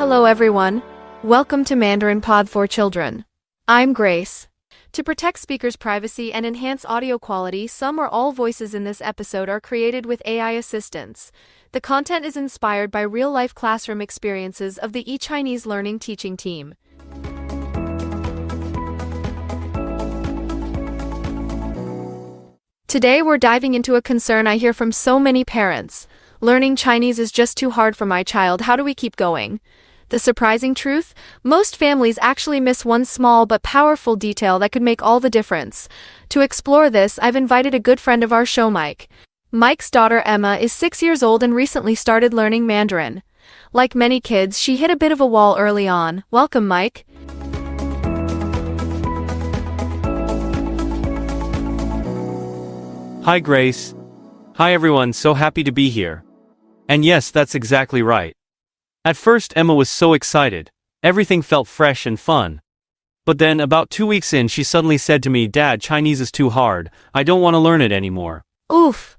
Hello everyone. Welcome to Mandarin Pod for Children. I'm Grace. To protect speakers' privacy and enhance audio quality, some or all voices in this episode are created with AI assistance. The content is inspired by real-life classroom experiences of the eChineseLearning teaching team. Today we're diving into a concern I hear from so many parents. Learning Chinese is just too hard for my child. How do we keep going? The surprising truth? Most families actually miss one small but powerful detail that could make all the difference. To explore this, I've invited a good friend of our show, Mike. Mike's daughter Emma is 6 years old and recently started learning Mandarin. Like many kids, she hit a bit of a wall early on. Welcome, Mike. Hi, Grace. Hi, everyone. So happy to be here. And yes, that's exactly right. At first, Emma was so excited. Everything felt fresh and fun. But then, about 2 weeks in, she suddenly said to me, "Dad, Chinese is too hard. I don't want to learn it anymore." Oof.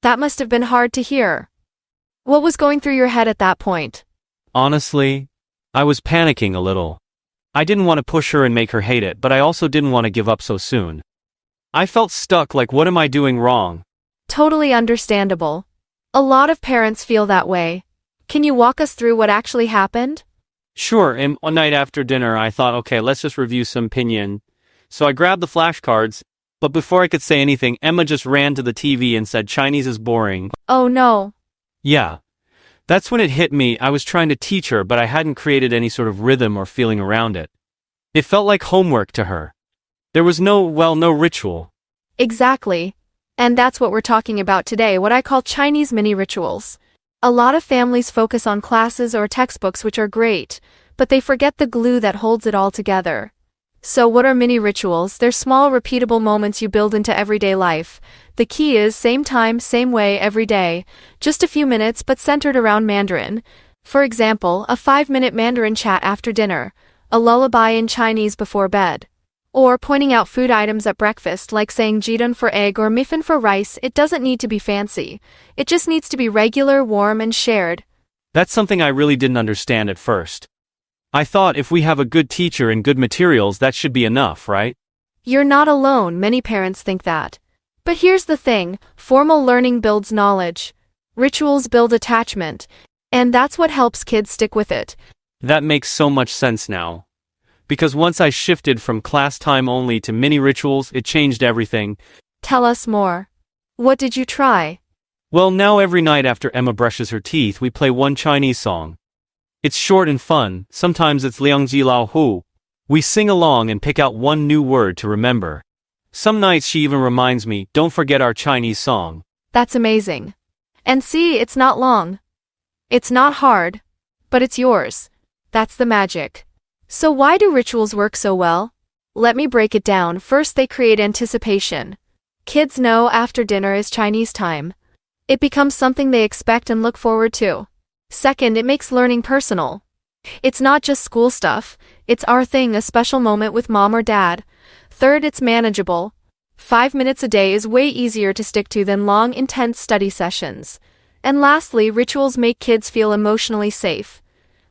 That must have been hard to hear. What was going through your head at that point? Honestly, I was panicking a little. I didn't want to push her and make her hate it, but I also didn't want to give up so soon. I felt stuck, like, what am I doing wrong? Totally understandable. A lot of parents feel that way. Can you walk us through what actually happened? Sure, and one night after dinner I thought, okay, let's just review some pinyin. So I grabbed the flashcards, but before I could say anything, Emma just ran to the TV and said, "Chinese is boring." Oh no. Yeah. That's when it hit me. I was trying to teach her, but I hadn't created any sort of rhythm or feeling around it. It felt like homework to her. There was no ritual. Exactly. And that's what we're talking about today, what I call Chinese mini rituals. A lot of families focus on classes or textbooks, which are great, but they forget the glue that holds it all together. So what are mini rituals? They're small, repeatable moments you build into everyday life. The key is same time, same way every day. Just a few minutes, but centered around Mandarin. For example, a 5-minute Mandarin chat after dinner, a lullaby in Chinese before bed. Or pointing out food items at breakfast, like saying jidun for egg or miffin for rice. It doesn't need to be fancy. It just needs to be regular, warm, and shared. That's something I really didn't understand at first. I thought if we have a good teacher and good materials, that should be enough, right? You're not alone. Many parents think that. But here's the thing, formal learning builds knowledge. Rituals build attachment. And that's what helps kids stick with it. That makes so much sense now. Because once I shifted from class time only to mini rituals, it changed everything. Tell us more. What did you try? Well, now every night after Emma brushes her teeth, we play one Chinese song. It's short and fun. Sometimes it's Liang Ji Lao Hu. We sing along and pick out one new word to remember. Some nights she even reminds me, "Don't forget our Chinese song." That's amazing. And see, it's not long. It's not hard. But it's yours. That's the magic. So why do rituals work so well? Let me break it down. First, they create anticipation. Kids know after dinner is Chinese time. It becomes something they expect and look forward to. Second, it makes learning personal. It's not just school stuff. It's our thing, a special moment with mom or dad. Third, it's manageable. 5 minutes a day is way easier to stick to than long, intense study sessions. And lastly, rituals make kids feel emotionally safe.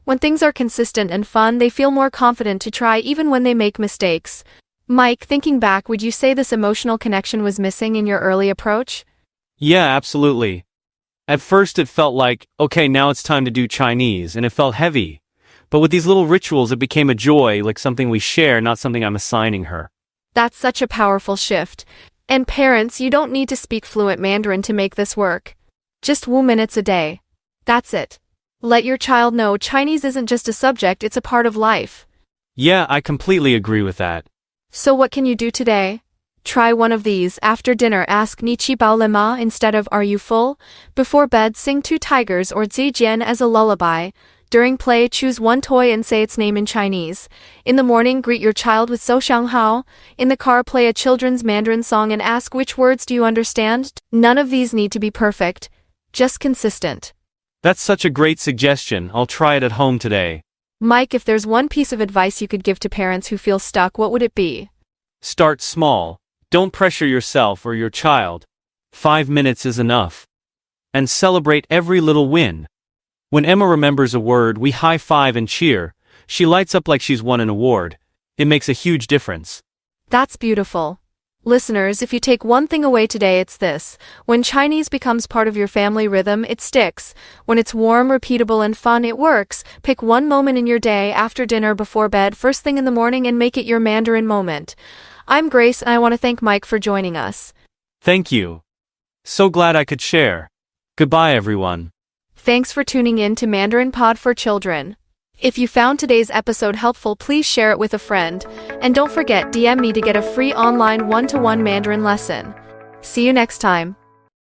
When things are consistent and fun, they feel more confident to try even when they make mistakes. Mike, thinking back, would you say this emotional connection was missing in your early approach? Yeah, absolutely. At first it felt like, okay, now it's time to do Chinese, and it felt heavy. But with these little rituals, it became a joy, like something we share, not something I'm assigning her. That's such a powerful shift. And parents, you don't need to speak fluent Mandarin to make this work. Just 2 minutes a day. That's it. Let your child know Chinese isn't just a subject, it's a part of life. Yeah, I completely agree with that. So what can you do today? Try one of these. After dinner, ask "Ni qi bao le ma" instead of "Are you full?" Before bed, sing Two Tigers or Zi Jian as a lullaby. During play, choose one toy and say its name in Chinese. In the morning, greet your child with "So xiang hao." In the car, play a children's Mandarin song and ask, "Which words do you understand?" None of these need to be perfect, just consistent. That's such a great suggestion. I'll try it at home today. Mike, if there's one piece of advice you could give to parents who feel stuck, what would it be? Start small. Don't pressure yourself or your child. 5 minutes is enough. And celebrate every little win. When Emma remembers a word, we high-five and cheer. She lights up like she's won an award. It makes a huge difference. That's beautiful. Listeners, if you take one thing away today, it's this. When Chinese becomes part of your family rhythm, it sticks. When it's warm, repeatable, and fun, it works. Pick one moment in your day, after dinner, before bed, first thing in the morning, and make it your Mandarin moment. I'm Grace, and I want to thank Mike for joining us. Thank you. So glad I could share. Goodbye, everyone. Thanks for tuning in to Mandarin Pod for Children. If you found today's episode helpful, please share it with a friend. And don't forget, DM me to get a free online one-to-one Mandarin lesson. See you next time.